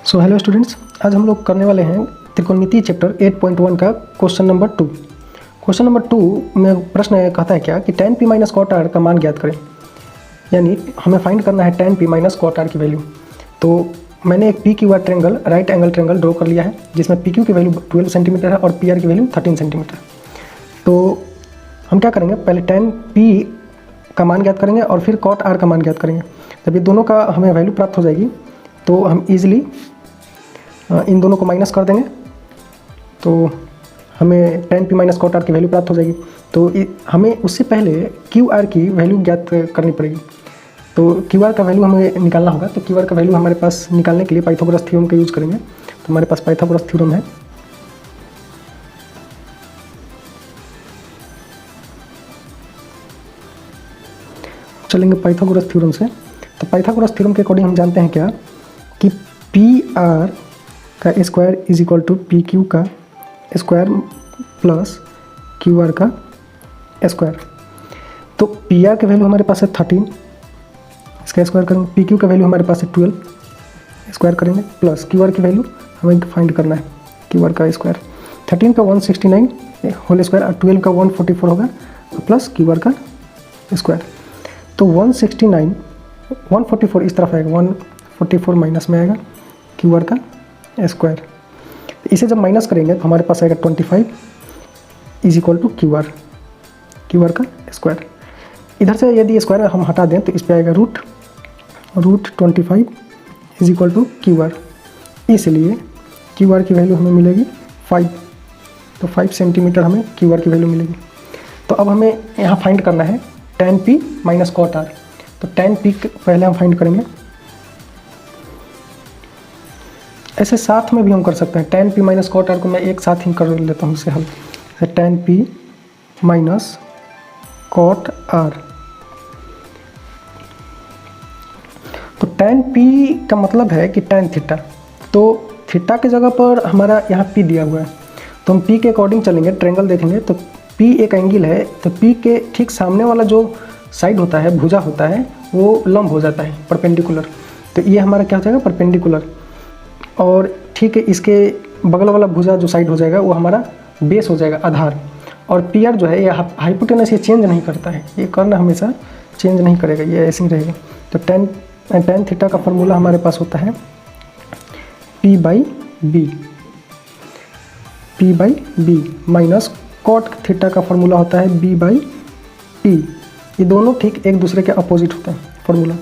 So hello students, आज हम लोग करने वाले हैं त्रिकोणमिति चैप्टर 8.1 का क्वेश्चन नंबर 2। क्वेश्चन नंबर 2 में प्रश्न कहता है क्या कि tan p minus cot R का मान ज्ञात करें। यानी हमें फाइंड करना है tan p minus cot R की वैल्यू। तो मैंने एक P Q R triangle right angle triangle draw कर लिया है, जिसमें पी क्यू की वैल्यू 12 सेंटीमीटर है और पी आर की वैल्यू 13 सेंटीमीटर। तो हम क्या करेंगे, पहले tan p का मान ज्ञात करेंगे और फिर कॉट आर का मान ज्ञात करेंगे। जब ये दोनों का हमें वैल्यू प्राप्त हो जाएगी तो हम ईजिली इन दोनों को माइनस कर देंगे, तो हमें tan p minus cot R की वैल्यू प्राप्त हो जाएगी। तो हमें उससे पहले क्यू आर की वैल्यू ज्ञात करनी पड़ेगी। तो क्यू आर का वैल्यू हमें निकालना होगा। तो क्यू आर का वैल्यू हमारे पास निकालने के लिए पाइथागोरस थ्योरम का यूज़ करेंगे। तो हमारे पास पाइथागोरस थ्योरम है। चलेंगे पाइथागोरस थ्योरम से। तो पाइथागोरस थ्योरम के अकॉर्डिंग हम जानते हैं क्या कि पी आर का square is equal to P Q का स्क्वायर प्लस क्यू आर का स्क्वायर। तो पी आर का वैल्यू हमारे पास है 13, इसका स्क्वायर करेंगे। पी क्यू का वैल्यू हमारे पास है 12, स्क्वायर करेंगे, प्लस क्यू आर की वैल्यू हमें फाइंड करना है। क्यू आर का स्क्वायर 13 का 169 होल स्क्वायर और 12 का 144 होगा, प्लस क्यू आर का स्क्वायर। तो 169 144 इस तरफ आएगा, 144 माइनस में आएगा क्यू आर का स्क्वायर। इसे जब माइनस करेंगे तो हमारे पास आएगा 25 is equal to Q R का स्क्वायर। इधर से यदि स्क्वायर हम हटा दें तो इस पे आएगा root 25 is equal to Q R. इसलिए क्यू आर की वैल्यू हमें मिलेगी 5। तो 5 सेंटीमीटर हमें क्यू आर की वैल्यू मिलेगी। तो अब हमें यहाँ फाइंड करना है tan p minus cot R. तो tan p पहले हम फाइंड करेंगे। ऐसे साथ में भी हम कर सकते हैं। tan p minus cot R को मैं एक साथ ही कर लेता हूँ इसे हल। tan p minus cot R. तो tan p का मतलब है कि tan थीटा। तो थीटा की जगह पर हमारा यहाँ p दिया हुआ है, तो हम p के अकॉर्डिंग चलेंगे, ट्रायंगल देखेंगे। तो p एक एंगल है, तो p के ठीक सामने वाला जो साइड होता है, भुजा होता है, वो लंब हो जाता है, परपेंडिकुलर। तो ये हमारा क्या हो जाएगा, परपेंडिकुलर। और ठीक है, इसके बगल वाला भुजा जो साइड हो जाएगा वो हमारा बेस हो जाएगा, आधार। और पी आर जो है ये हाइपोटेनस, ये चेंज नहीं करता है, ये कर्न हमेशा चेंज नहीं करेगा, ये ऐसे ही रहेगा। तो tan थीटा का फॉर्मूला हमारे पास होता है p by B minus cot theta का फॉर्मूला होता है b बाई p। ये दोनों ठीक एक दूसरे के अपोजिट होते हैं फॉर्मूला।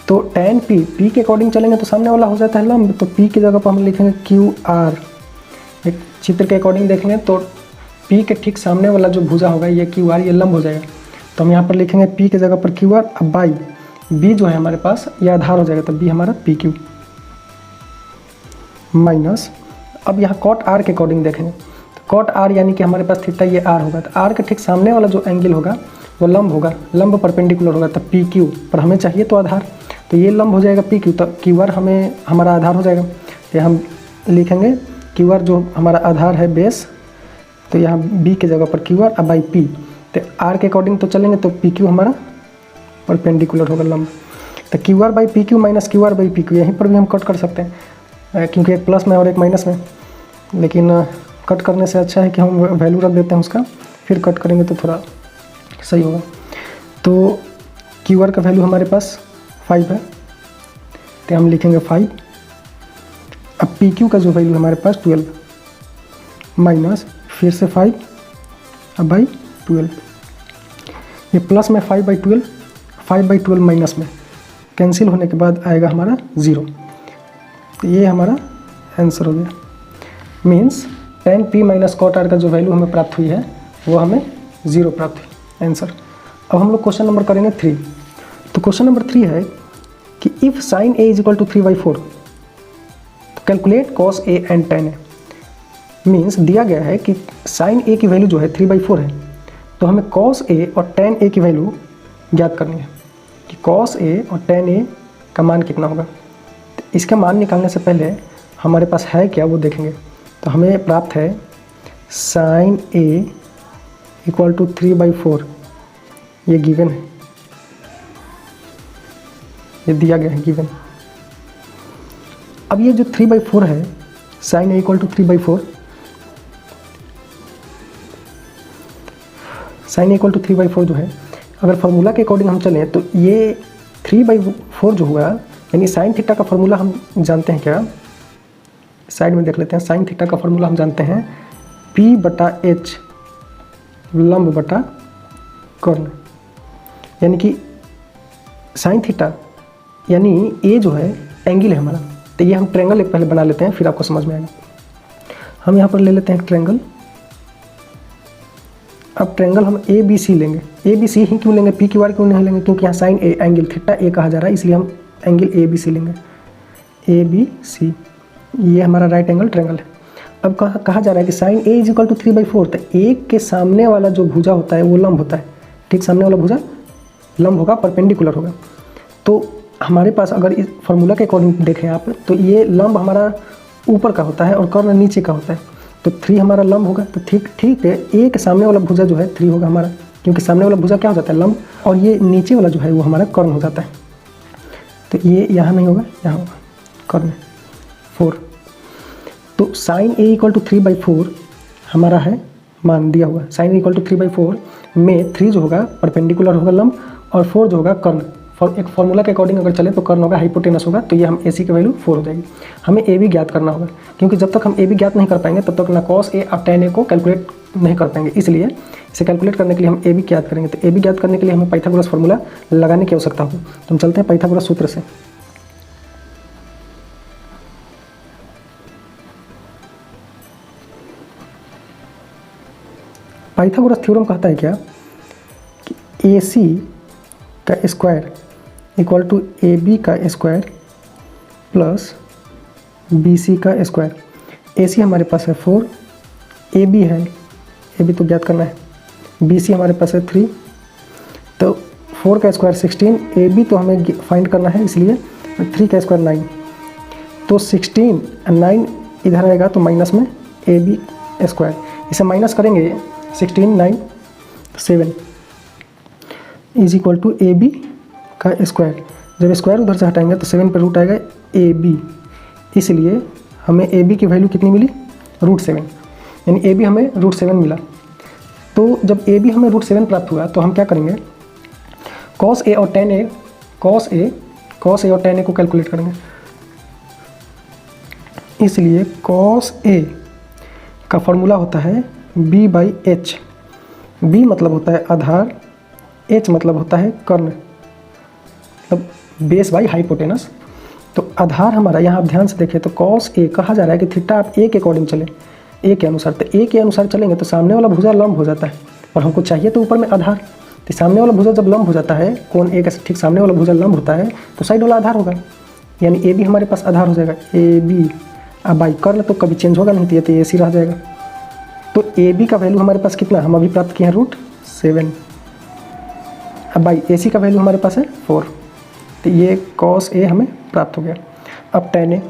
तो tan p के अकॉर्डिंग चलेंगे तो सामने वाला हो जाता है लंब। तो p की जगह पर हम लिखेंगे क्यू आर। एक चित्र के अकॉर्डिंग देखेंगे तो p के ठीक सामने वाला जो भुजा होगा ये क्यू आर, ये लंब हो जाएगा। तो हम यहाँ पर लिखेंगे p की जगह पर क्यू आर। अब बाई b जो है हमारे पास ये आधार हो जाएगा, तो b हमारा पी क्यू माइनस। अब यहाँ कॉट आर के अकॉर्डिंग देखेंगे तो कॉट आर यानी कि हमारे पास थीटा ये आर होगा। तो आर के ठीक सामने वाला जो एंगल होगा वो लंब होगा, लंब परपेंडिकुलर होगा, तब पी क्यू। पर हमें चाहिए तो आधार, तो ये लंब हो जाएगा पी क्यू, तो क्यू आर हमें हमारा आधार हो जाएगा। तो हम लिखेंगे क्यू आर जो हमारा आधार है, बेस। तो यहाँ बी के जगह पर क्यू आर, अब बाई पी। तो आर के अकॉर्डिंग तो चलेंगे तो पी क्यू हमारा परपेंडिकुलर होगा, लंब। तो Q R by P Q minus Q R by P Q, यहीं पर भी हम कट कर सकते हैं, क्योंकि एक प्लस में और एक माइनस में। लेकिन कट करने से अच्छा है कि हम वैल्यू रख देते हैं उसका, फिर कट करेंगे तो थोड़ा सही होगा। तो क्यू आर का वैल्यू हमारे पास 5 है, तो हम लिखेंगे 5। अब पी क्यू का जो वैल्यू हमारे पास 12 माइनस फिर से 5 अब बाई 12। ये प्लस में 5/12, 5/12 माइनस में कैंसिल होने के बाद आएगा हमारा 0। तो ये हमारा आंसर हो गया। Means tan p minus cot R का जो वैल्यू हमें प्राप्त हुई है वो हमें 0 प्राप्त हुई, आंसर। अब हम लोग क्वेश्चन नंबर करेंगे 3। तो क्वेश्चन नंबर 3 है कि if sin a is equal to 3/4 तो calculate cos a and tan a। Means दिया गया है कि sin a की वैल्यू जो है 3/4 है, तो हमें cos a और tan a की वैल्यू ज्ञात करनी है कि cos a और tan a का मान कितना होगा। तो इसका मान निकालने से पहले हमारे पास है क्या वो देखेंगे। तो हमें प्राप्त है sin a इक्वल टू 3/4, ये गिवन है, ये दिया गया है गिवन। अब ये जो 3/4 है, sine A equal to 3/4, sine A equal to 3/4 जो है, अगर फार्मूला के अकॉर्डिंग हम चलें तो ये 3/4 जो हुआ, यानी साइन थीटा का फार्मूला हम जानते हैं क्या, साइड में देख लेते हैं। साइन थीटा का फार्मूला हम जानते हैं P/H लंब बटा कर्ण, यानी कि साइन थीटा यानी ए जो है एंगल है हमारा, तो ये हम ट्रायंगल एक पहले बना लेते हैं, फिर आपको समझ में आएगा। हम यहाँ पर ले लेते हैं ट्रायंगल। अब ट्रायंगल हम ABC लेंगे। ABC ही क्यों लेंगे, PQR क्यों नहीं लेंगे, क्योंकि यहाँ साइन ए एंगल थीटा ए कहा जा रहा है, इसलिए हम एंगल ABC लेंगे। ABC ये हमारा राइट एंगल ट्रायंगल है। अब कहा जा रहा है कि sine A is equal to 3/4, तो एक के सामने वाला जो भुजा होता है वो लंब होता है, ठीक, सामने वाला भुजा लंब होगा, परपेंडिकुलर होगा। तो हमारे पास अगर इस फार्मूला के अकॉर्डिंग देखें आप, तो ये लंब हमारा ऊपर का होता है और कर्ण नीचे का होता है, तो 3 हमारा लंब होगा। तो ठीक है, एक सामने वाला भुजा जो है 3 होगा हमारा, क्योंकि सामने वाला भुजा क्या हो जाता है, लंब, और ये नीचे वाला जो है वो हमारा कर्ण हो जाता है। तो ये यहाँ नहीं होगा, यहाँ होगा कर्ण 4। तो साइन ए इक्वल टू 3/4 हमारा है मान दिया हुआ। साइन ए इक्वल टू 3/4 में 3 जो होगा परपेंडिकुलर होगा लंब, और 4 जो होगा कर्ण। एक फॉर्मूला के अकॉर्डिंग अगर चले तो कर्ण होगा हाइपोटेनस होगा, तो ये हम AC की वैल्यू 4 हो जाएगी। हमें AB ज्ञात करना होगा, क्योंकि जब तक हम AB ज्ञात नहीं कर पाएंगे तब तक ना cos A और tan A को कैलकुलेट नहीं कर पाएंगे, इसलिए इसे कैलकुलेट करने के लिए हम AB ज्ञात करेंगे। तो AB ज्ञात करने के लिए हमें पाइथागोरस फार्मूला लगाने की आवश्यकता होगी। तो हम चलते हैं पाइथागोरस सूत्र से। पाइथागोरस थ्योरम कहता है क्या कि AC का स्क्वायर इक्वल टू AB का स्क्वायर प्लस BC का स्क्वायर। AC हमारे पास है 4, AB है, AB तो ज्ञात करना है, BC हमारे पास है 3, तो 4 का स्क्वायर 16, AB तो हमें फाइंड करना है, इसलिए 3 का स्क्वायर 9, तो 16 9 इधर आएगा तो माइनस में AB स्क्वायर, इसे माइनस करेंगे 16 9 7 इज इक्वल टू AB का स्क्वायर। जब स्क्वायर उधर से हटाएंगे तो 7 पर रूट आएगा AB, इसलिए हमें AB की वैल्यू कितनी मिली, √7, यानी AB हमें √7 मिला। तो जब AB हमें √7 प्राप्त हुआ तो हम क्या करेंगे, cos A और tan A, cos A और tan A को कैलकुलेट करेंगे। इसलिए cos A का फॉर्मूला होता है B/H। B मतलब होता है आधार, H मतलब होता है कर्ण, मतलब बेस बाई हाइपोटेनस। तो आधार हमारा, यहाँ आप ध्यान से देखें तो cos A कहा जा रहा है कि थीटा आप A के अकॉर्डिंग चलें, A के अनुसार। तो A के अनुसार चलेंगे तो सामने वाला भुजा लंब हो जाता है, और हमको चाहिए तो ऊपर में आधार। तो सामने वाला भुजा जब लंब हो जाता है, कोण A का ठीक सामने वाला भुजा लंब होता है, तो साइड वाला आधार होगा, यानी AB हमारे पास आधार हो जाएगा AB। अब बाई कर्ण तो कभी चेंज होगा नहीं, तो ये AC रह जाएगा। तो AB का वैल्यू हमारे पास कितना, हम अभी प्राप्त किए हैं √7। अब बाई AC का वैल्यू हमारे पास है 4, तो ये cos A हमें प्राप्त हो गया। अब tan A,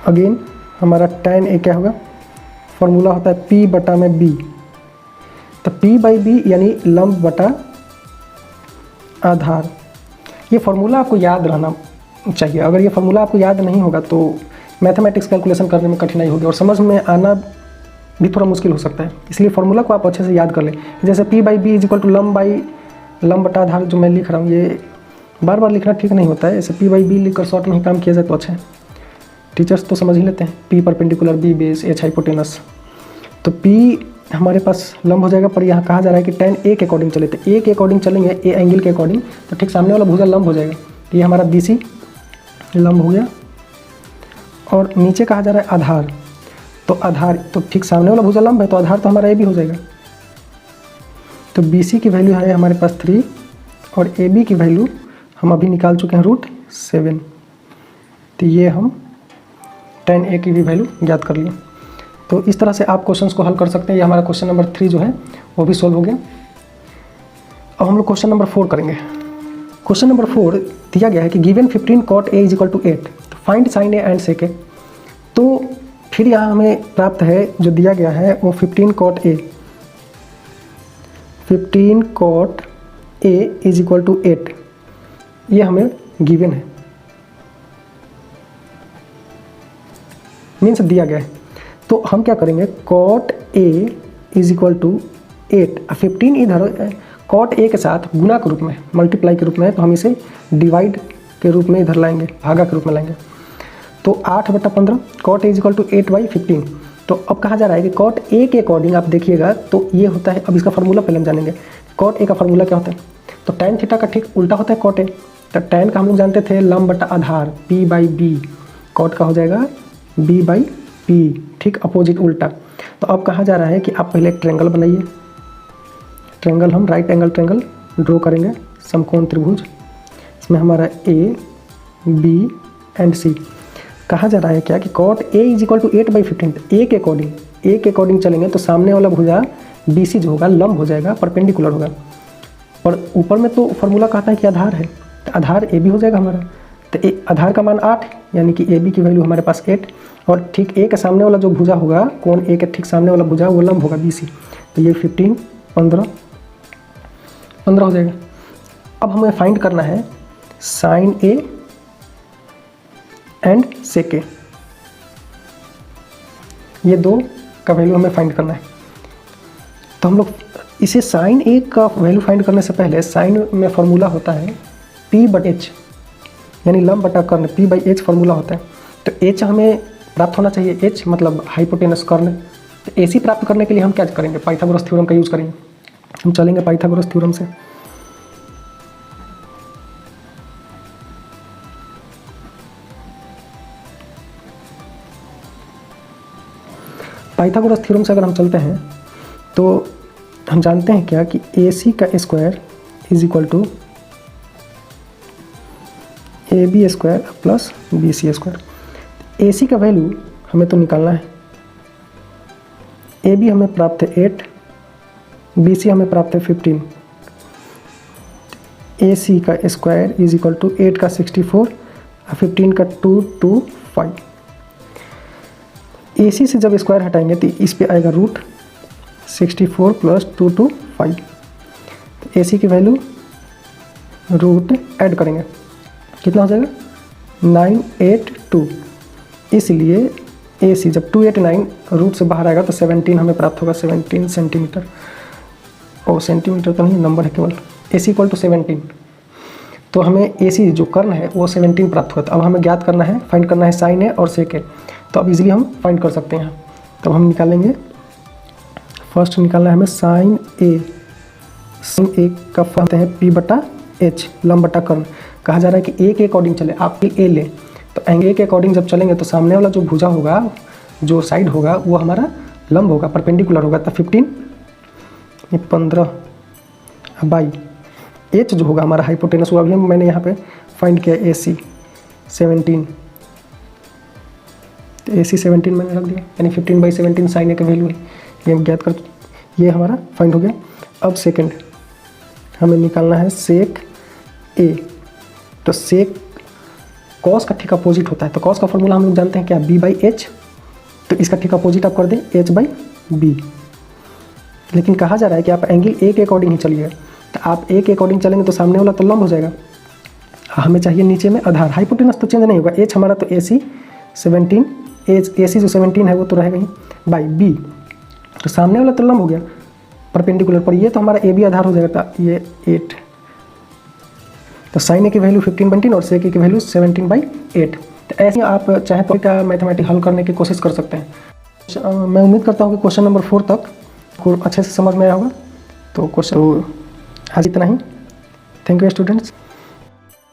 अगेन हमारा tan A क्या होगा, फॉर्मूला होता है P/B, तो P/B यानी लंब बटा आधार। ये फार्मूला आपको याद रहना चाहिए, अगर ये फार्मूला आपको याद नहीं होगा तो मैथमेटिक्स कैलकुलेशन करने में कठिनाई होगी और समझ में आना भी थोड़ा मुश्किल हो सकता है, इसलिए फार्मूला को आप अच्छे से याद कर लें। जैसे P/B इज इक्वल टू लंब बटा आधार, जो मैं लिख रहा हूँ ये बार बार लिखना ठीक नहीं होता है, ऐसे P/B लिखकर शॉर्ट में ही काम किया जाए तो अच्छा है। टीचर्स तो समझ ही लेते हैं, P perpendicular, B base, H hypotenuse. तो P हमारे पास लंब हो जाएगा, पर यहाँ कहा जा रहा है कि tan A के अकॉर्डिंग चले, तो A के अकॉर्डिंग चलेंगे, A एंगल के अकॉर्डिंग, तो ठीक सामने वाला भुजा लंब हो जाएगा। ये हमारा BC लंब हो गया, और नीचे कहा जा रहा है आधार, तो आधार तो ठीक सामने वाला भुजा लंब है, तो आधार तो हमारा AB हो जाएगा। तो BC की वैल्यू है हमारे पास 3, और AB की वैल्यू हम अभी निकाल चुके हैं √7, तो ये हम tan A की भी वैल्यू ज्ञात कर लिए। तो इस तरह से आप क्वेश्चंस को हल कर सकते हैं। ये हमारा क्वेश्चन नंबर 3 जो है वो भी सॉल्व हो गया। अब हम लोग क्वेश्चन नंबर 4 करेंगे। क्वेश्चन नंबर 4 दिया गया है कि given 15 cot A is equal to 8, find sine A and sec A। तो फिर यहाँ हमें प्राप्त है, जो दिया गया है वो 15 cot A is equal to 8, ये हमें गिवन है, मीन्स दिया गया है। तो हम क्या करेंगे, cot A is equal to 8, 15 इधर कॉट ए के साथ गुना के रूप में, मल्टीप्लाई के रूप में है, तो हम इसे डिवाइड के रूप में इधर लाएंगे, भागा के रूप में लाएंगे। तो 8/15 cot A is equal to 8/15। तो अब कहा जा रहा है कि कॉट ए के अकॉर्डिंग आप देखिएगा तो ये होता है, अब इसका फार्मूला पहले हम जानेंगे। कॉट ए का फार्मूला क्या होता है, तो tan थीटा का ठीक उल्टा होता है कॉट ए। तो tan का हम लोग जानते थे लंब बटा आधार P/B, कॉट का हो जाएगा B/P, ठीक अपोजिट उल्टा। तो अब कहा जा रहा है कि आप पहले एक ट्रायंगल बनाइए। ट्रायंगल हम राइट एंगल ट्रायंगल ड्रॉ करेंगे, समकोण त्रिभुज। इसमें हमारा A, B एंड C। कहा जा रहा है क्या कि cot A is equal to 8/15। A के अकॉर्डिंग चलेंगे तो सामने वाला भुजा BC जो होगा लंब हो जाएगा, परपेंडिकुलर होगा। और ऊपर में तो फार्मूला कहता है कि आधार है, तो आधार AB हो जाएगा हमारा। तो आधार का मान 8, यानी कि AB की वैल्यू हमारे पास 8। और ठीक A के सामने वाला जो भुजा होगा, कोण A के ठीक सामने वाला भुजा वो लंब होगा BC। तो ये 15, 15 हो जाएगा। अब हमें फाइंड करना है sine A and sec A, ये दो का वैल्यू हमें फाइंड करना है। तो हम लोग इसे साइन A का वैल्यू फाइंड करने से पहले साइन में फार्मूला होता है P/H, यानी लंब बटा कर्ण, P/H फार्मूला होता है। तो H हमें प्राप्त होना चाहिए, H मतलब हाइपोटेनस कर्ण। तो AC प्राप्त करने के लिए हम क्या करेंगे, पाइथागोरस थ्योरम का यूज़ करेंगे। हम चलेंगे पाइथागोरस थ्योरम से। पाइथागोरस थ्योरम से अगर हम चलते हैं तो हम जानते हैं क्या कि AC का square is equal to AB square plus BC square. AC का वैल्यू हमें तो निकालना है, AB हमें प्राप्त है 8, BC हमें प्राप्त है 15। AC का स्क्वायर इज इक्वल टू 8 का 64 और 15 का 225। AC से जब स्क्वायर हटाएंगे तो इस पे आएगा रूट 64 प्लस 225। तो AC की वैल्यू रूट ऐड करेंगे कितना हो जाएगा 982। इसलिए AC जब 289 रूट से बाहर आएगा तो 17 हमें प्राप्त होगा, 17 सेंटीमीटर। और सेंटीमीटर तो नहीं, नंबर है केवल। AC equal to 17। तो हमें AC जो कर्ण है वो 17 प्राप्त हुआ। तो अब हमें ज्ञात करना है, फाइंड करना है साइन A और सेक A। तो अब इजीली हम फाइंड कर सकते हैं। तो हम निकालेंगे, फर्स्ट निकालना है हमें साइन A। साइन A का फॉर्म है P/H, लंब बटा कर्ण। कहा जा रहा है कि A के अकॉर्डिंग चले, आप A ले। तो एंगल के अकॉर्डिंग जब चलेंगे तो सामने वाला जो भुजा होगा, जो साइड होगा वो हमारा लंब होगा, परपेंडिकुलर होगा। तो 15, ये 15/H जो होगा हमारा हाइपोटेनस, वो अभी मैंने यहाँ पे फाइंड किया AC 17। तो AC 17 मैंने रख दिया, यानी 15/17 साइन A का वैल्यू है, ये ज्ञात कर, ये हमारा फाइंड हो गया। अब सेकंड हमें निकालना है सेक A। तो सेक कॉस का ठीक अपोजिट होता है। तो कॉस का फॉर्मूला हम लोग जानते हैं क्या, B/H। तो इसका ठीक अपोजिट आप कर दें H/B। लेकिन कहा जा रहा है कि आप एंगल A के अकॉर्डिंग ही चलिए। तो आप A के अकॉर्डिंग चलेंगे तो सामने वाला तो लंब हो जाएगा, हमें चाहिए नीचे में आधार। हाइपोटेनस तो चेंज नहीं होगा। H हमारा तो AC 17, AC जो 17 है वो तो रहेगा ही, बाई B। तो सामने वाला तो लंब हो गया परपेंडिकुलर पर, ये तो हमारा AB आधार हो जाएगा। तो ये 8। तो साइन A की वैल्यू 15/18 और सेक A की वैल्यू 17/8। तो ऐसे आप चाहे तो का मैथमेटिक्स हल करने की कोशिश कर सकते हैं। मैं उम्मीद करता हूँ कि क्वेश्चन नंबर 4 तक को अच्छे से समझ में आया होगा। तो क्वेश्चन आज इतना ही। Thank you students.